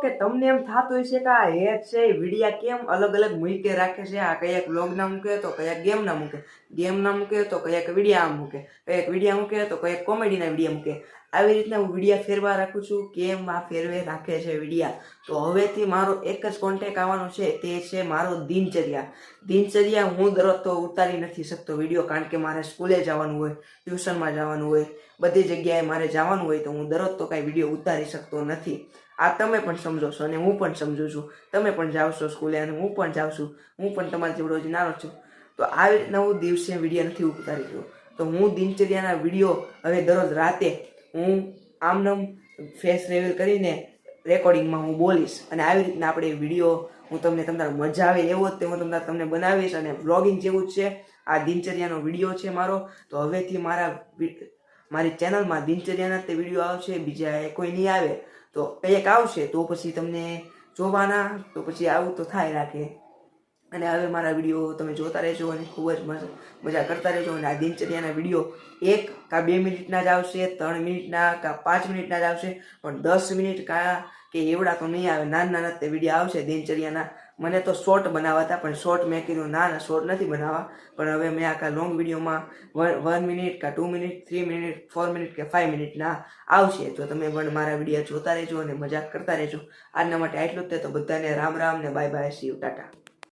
કે તમને એમ થતું હશે કે આ હેત છે એ વિડીયા કેમ અલગ અલગ મૂકે રાખે છે, આ કયાક વ્લોગના મૂકે તો કયાક ગેમના મૂકે, ગેમના મૂકે તો કયાક વિડીયા મૂકે, કયાક વિડીયા મૂકે તો કયાક કોમેડીના વિડીયા મૂકે. આવી રીતના હું વિડીયા ફેરવા રાખું છું. કેમ આ ફેરવે રાખે છે વિડીયા? તો હવેથી મારો એક જ કોન્ટેક્ટ આવવાનો છે, તે છે મારો દિનચર્યા. દિનચર્યા હું દરરોજ તો ઉતારી નથી શકતો વિડીયો, કારણ કે મારે સ્કૂલે જવાનું હોય, ટ્યુશનમાં જવાનું હોય, બધી જગ્યાએ મારે જવાનું હોય, તો હું દરરોજ તો કાંઈ વિડીયો ઉતારી શકતો નથી. આ તમે પણ સમજો છો અને હું પણ સમજુ છું. તમે પણ જાઓ છો સ્કૂલે અને હું પણ જાઉં છું. હું પણ તમારી જેવડો જ નાનો છું. તો આવી રીતના હું દિવસે વિડીયો નથી ઉતારી રહ્યો. તો હું દિનચર્યાના વિડીયો હવે દરરોજ રાતે હું આમનામ ફેસ રિવીલ કરીને રેકોર્ડિંગમાં હું બોલીશ, અને આવી રીતના આપણે વિડીયો હું તમને મજા આવે એવો જ તે હું તમને બનાવીશ. અને બ્લોગિંગ જેવું જ છે. આ દિનચર્યાનો વિડીયો છે મારો. તો હવેથી મારી ચેનલમાં દિનચર્યાના તે વિડીયો આવશે, બીજા કોઈ નહીં આવે. તો કંઈક આવશે તો પછી તમને જોવાના, તો પછી આવું તો થાય રાખે. અને હવે મારા વિડીયો તમે જોતા રહેજો અને ખૂબ જ મજા કરતા રહેજો. અને આ દિનચર્યાના વિડીયો 1 કાં 2 મિનિટના જ આવશે, 3 મિનિટના કાં 5 મિનિટના જ આવશે, પણ 10 મિનિટ કે એવડા તો નહીં આવે. નાના તે વિડીયો આવશે દિનચર્યાના. મને તો શોર્ટ બનાવવા હતા, પણ શોર્ટ મેં કીધું ના શોર્ટ નથી બનાવવા. પણ હવે મેં આખા લોંગ વિડીયોમાં 1 મિનિટ કાં 2 મિનિટ, 3 મિનિટ, 4 મિનિટ કે 5 મિનિટના આવશે. તો તમે પણ મારા વિડીયો જોતા રહેજો અને મજાક કરતા રહેજો. આજના માટે આટલું જ તે. તો બધાને રામ રામ ને bye bye, C you, Tata.